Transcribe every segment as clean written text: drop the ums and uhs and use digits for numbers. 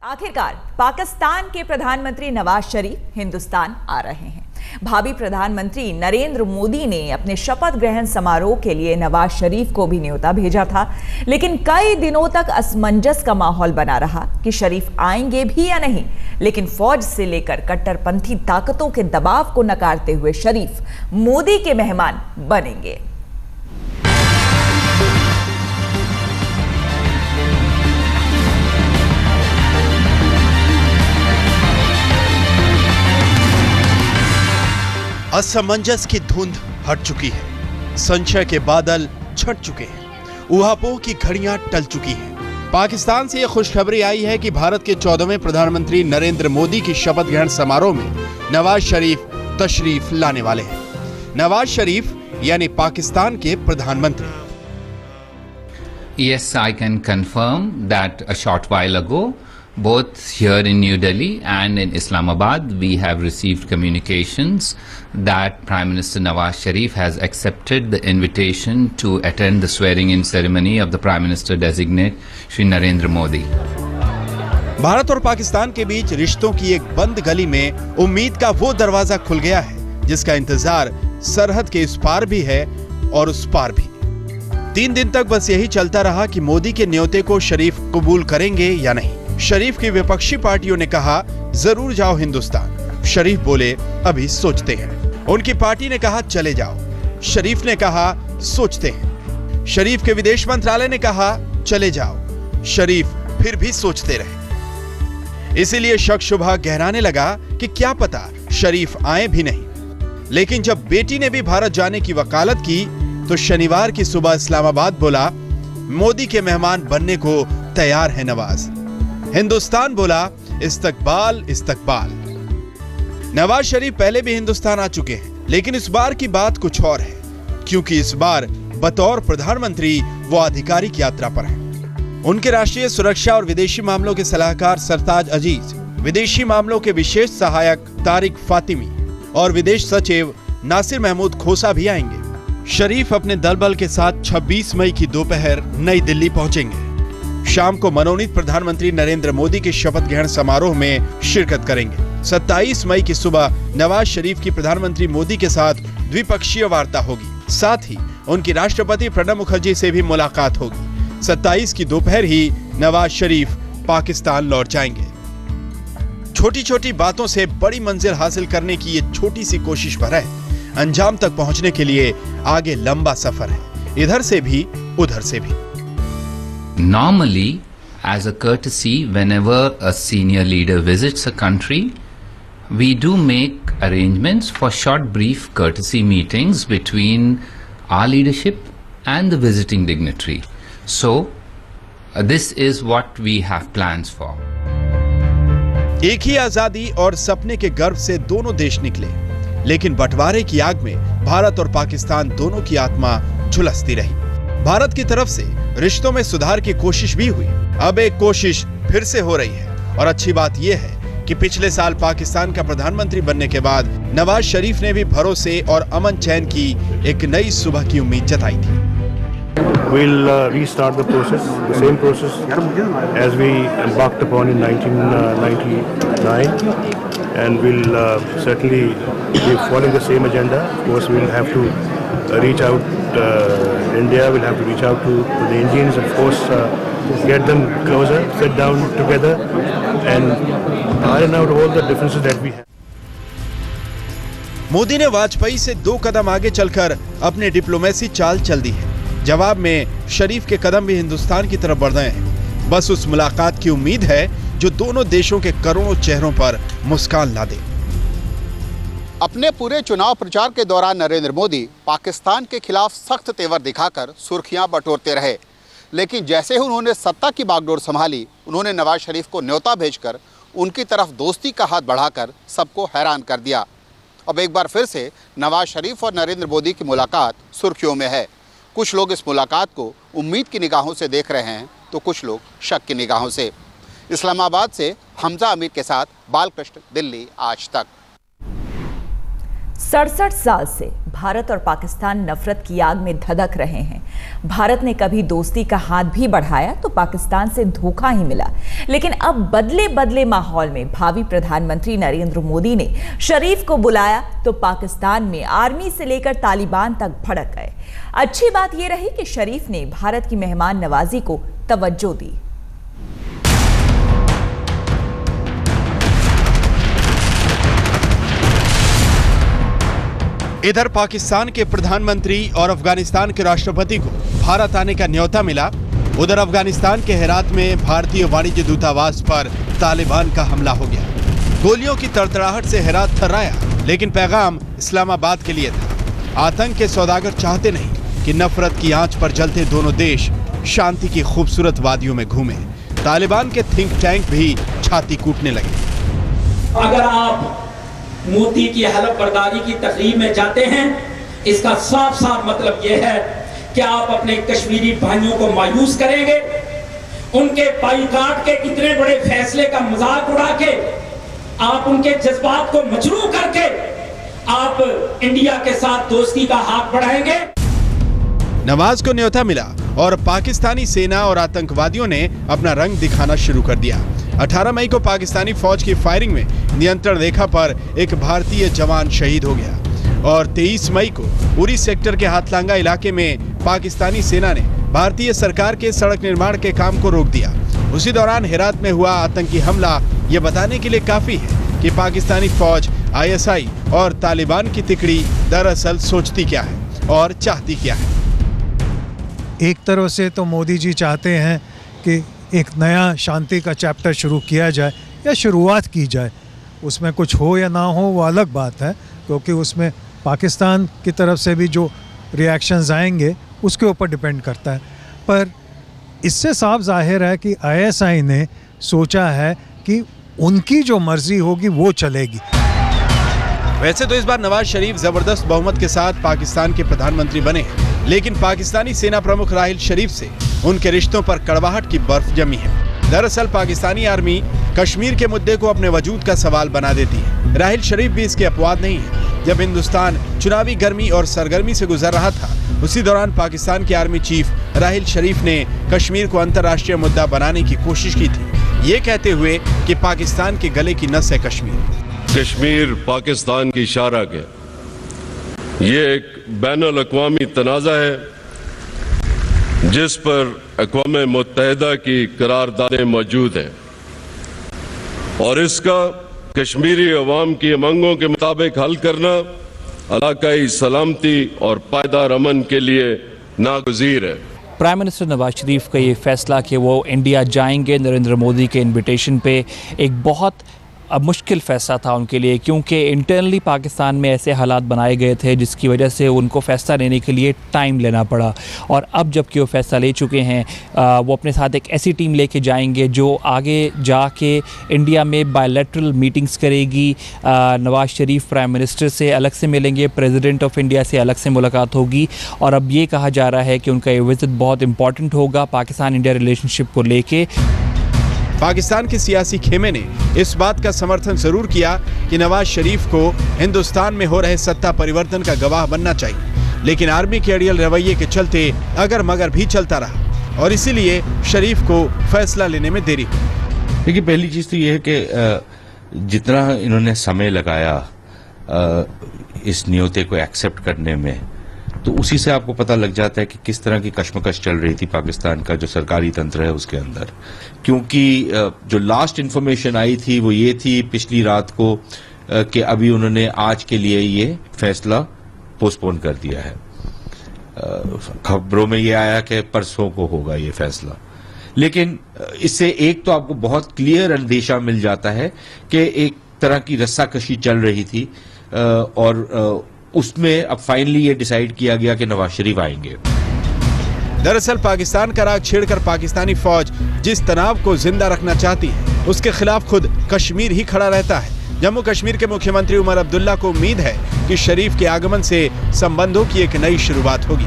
आखिरकार पाकिस्तान के प्रधानमंत्री नवाज शरीफ हिंदुस्तान आ रहे हैं। भावी प्रधानमंत्री नरेंद्र मोदी ने अपने शपथ ग्रहण समारोह के लिए नवाज शरीफ को भी न्योता भेजा था, लेकिन कई दिनों तक असमंजस का माहौल बना रहा कि शरीफ आएंगे भी या नहीं। लेकिन फौज से लेकर कट्टरपंथी ताकतों के दबाव को नकारते हुए शरीफ मोदी के मेहमान बनेंगे। असमंजस की धुंध हट चुकी है, संशय के बादल छट चुके हैं, ऊहापोह की घड़ियां टल चुकी हैं। पाकिस्तान से यह खुशखबरी आई है कि भारत के 14वें प्रधानमंत्री नरेंद्र मोदी की शपथ ग्रहण समारोह में नवाज शरीफ तशरीफ लाने वाले हैं। नवाज शरीफ यानी पाकिस्तान के प्रधानमंत्री। Yes, I can confirm that a short while ago, both here in New Delhi and in Islamabad, we have received communications that Prime Minister Nawaz Sharif has accepted the invitation to attend the swearing-in ceremony of the Prime Minister designate Shri Narendra Modi. Bharat और पाकिस्तान के बीच रिश्तों की एक बंद गली में उम्मीद का वो दरवाजा खुल गया है जिसका इंतजार सरहद के इस पार भी है और उस पार भी। 3 दिन तक बस यही चलता रहा कि मोदी के न्योते को शरीफ कबूल करेंगे या नहीं। शरीफ की विपक्षी पार्टियों ने कहा जरूर जाओ हिंदुस्तान। शरीफ बोले अभी सोचते हैं। उनकी पार्टी ने कहा चले जाओ। शरीफ ने कहा सोचते हैं। शरीफ के विदेश मंत्रालय ने कहा चले जाओ। शरीफ फिर भी सोचते रहे। इसीलिए शक शुबह गहराने लगा कि क्या पता शरीफ आए भी नहीं। लेकिन जब बेटी ने भी भारत जाने की वकालत की तो शनिवार की सुबह इस्लामाबाद बोला मोदी के मेहमान बनने को तैयार है नवाज। हिंदुस्तान बोला इस्तकबाल इस्तकबाल। नवाज शरीफ पहले भी हिंदुस्तान आ चुके हैं, लेकिन इस बार की बात कुछ और है, क्योंकि इस बार बतौर प्रधानमंत्री वो आधिकारिक यात्रा पर हैं। उनके राष्ट्रीय सुरक्षा और विदेशी मामलों के सलाहकार सरताज अजीज, विदेशी मामलों के विशेष सहायक तारिक फातिमी और विदेश सचिव नासिर महमूद खोसा भी आएंगे। शरीफ अपने दल बल के साथ 26 मई की दोपहर नई दिल्ली पहुंचेंगे। शाम को मनोनीत प्रधानमंत्री नरेंद्र मोदी के शपथ ग्रहण समारोह में शिरकत करेंगे। 27 मई की सुबह नवाज शरीफ की प्रधानमंत्री मोदी के साथ द्विपक्षीय वार्ता होगी। साथ ही उनकी राष्ट्रपति प्रणब मुखर्जी से भी मुलाकात होगी। 27 की दोपहर ही नवाज शरीफ पाकिस्तान लौट जाएंगे। छोटी छोटी बातों से बड़ी मंजिल हासिल करने की ये छोटी सी कोशिश पर है। अंजाम तक पहुंचने के लिए आगे लंबा सफर है, इधर से भी उधर से भी। Normally, as a courtesy, whenever a senior leader visits a country, we do make arrangements for short, brief courtesy meetings between our leadership and the visiting dignitary. So, this is what we have plans for. एक ही आजादी और सपने के गर्व से दोनों देश निकले, लेकिन बंटवारे की आग में भारत और पाकिस्तान दोनों की आत्मा झुलसती रही। भारत की तरफ से रिश्तों में सुधार की कोशिश भी हुई। अब एक कोशिश फिर से हो रही है और अच्छी बात यह है कि पिछले साल पाकिस्तान का प्रधानमंत्री बनने के बाद नवाज शरीफ ने भी भरोसे और अमन चैन की एक नई सुबह की उम्मीद जताई थी। We'll restart the process, the same process as we embarked upon in 1999, and we'll certainly be following the same agenda. Of course, we'll have to reach out India, we'll have to reach out to the Indians, of course, get them closer, sit down together and iron out all the differences that we have. Modi ने वाजपेयी से 2 कदम आगे चलकर अपने diplomacy चाल चल दी है। जवाब में शरीफ के कदम भी हिंदुस्तान की तरफ बढ़ रहे हैं। बस उस मुलाकात की उम्मीद है जो दोनों देशों के करोड़ों चेहरों पर मुस्कान ला दे। अपने पूरे चुनाव प्रचार के दौरान नरेंद्र मोदी पाकिस्तान के खिलाफ सख्त तेवर दिखाकर सुर्खियां बटोरते रहे, लेकिन जैसे ही उन्होंने सत्ता की बागडोर संभाली, उन्होंने नवाज शरीफ को न्योता भेजकर उनकी तरफ दोस्ती का हाथ बढ़ाकर सबको हैरान कर दिया। अब एक बार फिर से नवाज शरीफ और नरेंद्र मोदी की मुलाकात सुर्खियों में है। कुछ लोग इस मुलाकात को उम्मीद की निगाहों से देख रहे हैं तो कुछ लोग शक की निगाहों से। इस्लामाबाद से हमजा अमीर के साथ बालकृष्ण, दिल्ली आज तक। 67 साल से भारत और पाकिस्तान नफरत की आग में धधक रहे हैं। भारत ने कभी दोस्ती का हाथ भी बढ़ाया तो पाकिस्तान से धोखा ही मिला। लेकिन अब बदले बदले माहौल में भावी प्रधानमंत्री नरेंद्र मोदी ने शरीफ को बुलाया तो पाकिस्तान में आर्मी से लेकर तालिबान तक भड़क गए। अच्छी बात यह रही कि शरीफ ने भारत की मेहमान नवाजी को तवज्जो दी। इधर पाकिस्तान के प्रधानमंत्री और अफगानिस्तान के राष्ट्रपति को भारत आने का न्योता मिला। उधर अफगानिस्तान के हेरात में भारतीय वाणिज्य दूतावास पर तालिबान का हमला हो गया। गोलियों की तड़तड़ाहट से हेरात थर्राया, लेकिन पैगाम इस्लामाबाद के लिए था। आतंक के सौदागर चाहते नहीं कि नफरत की आंच पर जलते दोनों देश शांति की खूबसूरत वादियों में घूमे। तालिबान के थिंक टैंक भी छाती कूटने लगे। अगर आप मोदी की हलफ बर्दारी की तकरीर में जाते हैं, इसका साफ साफ मतलब यह है कि आप अपने कश्मीरी भाइयों को मायूस करेंगे। उनके बाईकाट के इतने बड़े फैसले का मजाक उड़ा के, आप उनके जज्बात को मजरूह करके आप इंडिया के साथ दोस्ती का हाथ बढ़ाएंगे। नवाज को न्योता मिला और पाकिस्तानी सेना और आतंकवादियों ने अपना रंग दिखाना शुरू कर दिया। 18 मई को पाकिस्तानी फौज की फायरिंग में नियंत्रण रेखा पर एक भारतीय जवान शहीद हो गया और 23 मई को उरी सेक्टर के हाथलांगा इलाके में पाकिस्तानी सेना ने भारतीय सरकार के सड़क निर्माण के काम को रोक दिया। उसी दौरान हेरात में हुआ आतंकी हमला ये बताने के लिए काफी है कि पाकिस्तानी फौज, ISI और तालिबान की तिकड़ी दरअसल सोचती क्या है और चाहती क्या है। एक तरह से तो मोदी जी चाहते हैं कि एक नया शांति का चैप्टर शुरू किया जाए या शुरुआत की जाए। उसमें कुछ हो या ना हो वो अलग बात है, क्योंकि उसमें पाकिस्तान की तरफ से भी जो रिएक्शंस आएंगे उसके ऊपर डिपेंड करता है। पर इससे साफ जाहिर है कि ISI ने सोचा है कि उनकी जो मर्जी होगी वो चलेगी। वैसे तो इस बार नवाज शरीफ जबरदस्त बहुमत के साथ पाकिस्तान के प्रधानमंत्री बने हैं, लेकिन पाकिस्तानी सेना प्रमुख राहिल शरीफ से उनके रिश्तों पर कड़वाहट की बर्फ जमी है। दरअसल पाकिस्तानी आर्मी कश्मीर के मुद्दे को अपने वजूद का सवाल बना देती है। राहिल शरीफ भी इसके अपवाद नहीं है। जब हिंदुस्तान चुनावी गर्मी और सरगर्मी से गुजर रहा था, उसी दौरान पाकिस्तान के आर्मी चीफ राहिल शरीफ ने कश्मीर को अंतर्राष्ट्रीय मुद्दा बनाने की कोशिश की थी, ये कहते हुए कि पाकिस्तान के गले की नस है कश्मीर पाकिस्तान की शारा के। ये एक बैनुल अक़वामी तनाज़ा है जिस पर अक़वाम मुत्तहिदा की करारदादें मौजूद हैं और इसका कश्मीरी अवाम की उमंगों के मुताबिक हल करना इलाकाई सलामती और पायदार अमन के लिए नागुज़ीर है। प्राइम मिनिस्टर नवाज शरीफ का ये फैसला कि वो इंडिया जाएंगे नरेंद्र मोदी के इनविटेशन पे एक बहुत मुश्किल फ़ैसला था उनके लिए, क्योंकि इंटरनली पाकिस्तान में ऐसे हालात बनाए गए थे जिसकी वजह से उनको फ़ैसला लेने के लिए टाइम लेना पड़ा। और अब जबकि वो फ़ैसला ले चुके हैं, वो अपने साथ एक ऐसी टीम लेके जाएंगे जो आगे जाके इंडिया में बायलैटरल मीटिंग्स करेगी। नवाज शरीफ प्राइम मिनिस्टर से अलग से मिलेंगे, प्रेसिडेंट ऑफ इंडिया से अलग से मुलाकात होगी। और अब ये कहा जा रहा है कि उनका ये विज़िट बहुत इंपॉर्टेंट होगा पाकिस्तान इंडिया रिलेशनशिप को लेके। पाकिस्तान के सियासी खेमे ने इस बात का समर्थन जरूर किया कि नवाज शरीफ को हिंदुस्तान में हो रहे सत्ता परिवर्तन का गवाह बनना चाहिए, लेकिन आर्मी के अड़ियल रवैये के चलते अगर मगर भी चलता रहा और इसीलिए शरीफ को फैसला लेने में देरी हुई। देखिए, पहली चीज तो ये है कि जितना इन्होंने समय लगाया इस न्योते को एक्सेप्ट करने में, तो उसी से आपको पता लग जाता है कि किस तरह की कश्मकश चल रही थी पाकिस्तान का जो सरकारी तंत्र है उसके अंदर। क्योंकि जो लास्ट इन्फॉर्मेशन आई थी वो ये थी पिछली रात को कि अभी उन्होंने आज के लिए ये फैसला पोस्टपोन कर दिया है। खबरों में ये आया कि परसों को होगा ये फैसला, लेकिन इससे एक तो आपको बहुत क्लियर अंदेशा मिल जाता है कि एक तरह की रस्साकशी चल रही थी और उसमें अब फाइनली ये डिसाइड किया गया कि नवाज शरीफ आएंगे। दरअसल पाकिस्तान का राग छेड़कर पाकिस्तानी फौज जिस तनाव को जिंदा रखना चाहती है उसके खिलाफ खुद कश्मीर ही खड़ा रहता है। जम्मू कश्मीर के मुख्यमंत्री उमर अब्दुल्ला को उम्मीद है कि शरीफ के आगमन से संबंधों की एक नई शुरुआत होगी।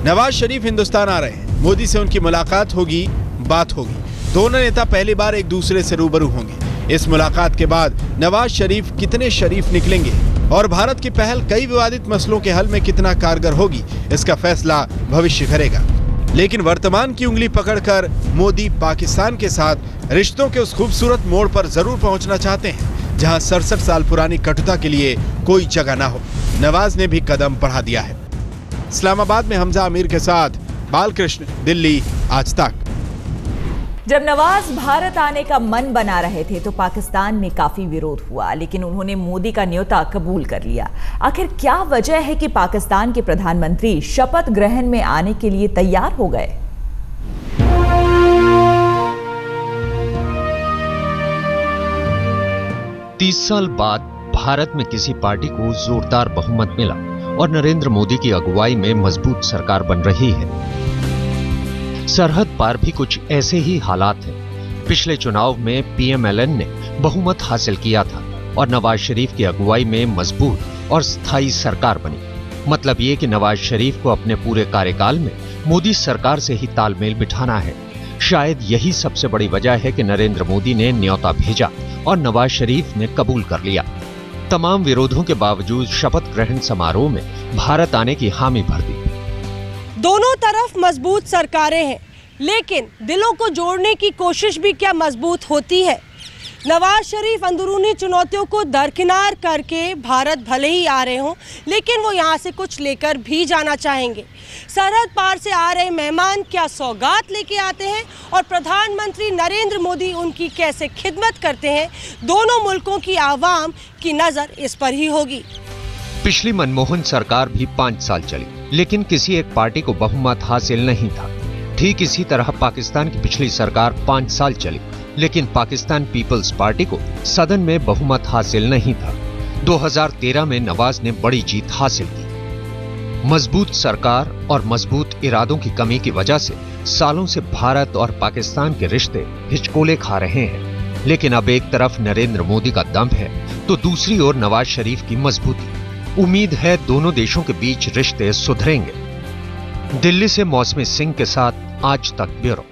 नवाज शरीफ हिंदुस्तान आ रहे हैं, मोदी से उनकी मुलाकात होगी, बात होगी। दोनों नेता पहली बार एक दूसरे से रूबरू होंगे। इस मुलाकात के बाद नवाज शरीफ कितने शरीफ निकलेंगे और भारत की पहल कई विवादित मसलों के हल में कितना कारगर होगी, इसका फैसला भविष्य करेगा। लेकिन वर्तमान की उंगली पकड़कर मोदी पाकिस्तान के साथ रिश्तों के उस खूबसूरत मोड़ पर जरूर पहुंचना चाहते हैं जहां 67 साल पुरानी कटुता के लिए कोई जगह ना हो। नवाज ने भी कदम बढ़ा दिया है। इस्लामाबाद में हमजा आमिर के साथ बालकृष्ण, दिल्ली, आज तक। जब नवाज भारत आने का मन बना रहे थे तो पाकिस्तान में काफी विरोध हुआ, लेकिन उन्होंने मोदी का न्योता कबूल कर लिया। आखिर क्या वजह है कि पाकिस्तान के प्रधानमंत्री शपथ ग्रहण में आने के लिए तैयार हो गए? तीस साल बाद भारत में किसी पार्टी को जोरदार बहुमत मिला और नरेंद्र मोदी की अगुवाई में मजबूत सरकार बन रही है। सरहद पार भी कुछ ऐसे ही हालात हैं। पिछले चुनाव में पीएमएलएन ने बहुमत हासिल किया था और नवाज शरीफ की अगुवाई में मजबूत और स्थायी सरकार बनी। मतलब ये कि नवाज शरीफ को अपने पूरे कार्यकाल में मोदी सरकार से ही तालमेल बिठाना है। शायद यही सबसे बड़ी वजह है कि नरेंद्र मोदी ने न्योता भेजा और नवाज शरीफ ने कबूल कर लिया। तमाम विरोधों के बावजूद शपथ ग्रहण समारोह में भारत आने की हामी भर दी। दोनों तरफ मजबूत सरकारें हैं, लेकिन दिलों को जोड़ने की कोशिश भी क्या मजबूत होती है? नवाज शरीफ अंदरूनी चुनौतियों को दरकिनार करके भारत भले ही आ रहे हों, लेकिन वो यहाँ से कुछ लेकर भी जाना चाहेंगे। सरहद पार से आ रहे मेहमान क्या सौगात लेके आते हैं और प्रधानमंत्री नरेंद्र मोदी उनकी कैसे खिदमत करते हैं, दोनों मुल्कों की आवाम की नज़र इस पर ही होगी। पिछली मनमोहन सरकार भी 5 साल चली, लेकिन किसी एक पार्टी को बहुमत हासिल नहीं था। ठीक इसी तरह पाकिस्तान की पिछली सरकार 5 साल चली, लेकिन पाकिस्तान पीपल्स पार्टी को सदन में बहुमत हासिल नहीं था। 2013 में नवाज ने बड़ी जीत हासिल की। मजबूत सरकार और मजबूत इरादों की कमी की वजह से सालों से भारत और पाकिस्तान के रिश्ते हिचकोले खा रहे हैं। लेकिन अब एक तरफ नरेंद्र मोदी का दम है तो दूसरी ओर नवाज शरीफ की मजबूती। उम्मीद है दोनों देशों के बीच रिश्ते सुधरेंगे। दिल्ली से मौसमी सिंह के साथ आज तक ब्यूरो।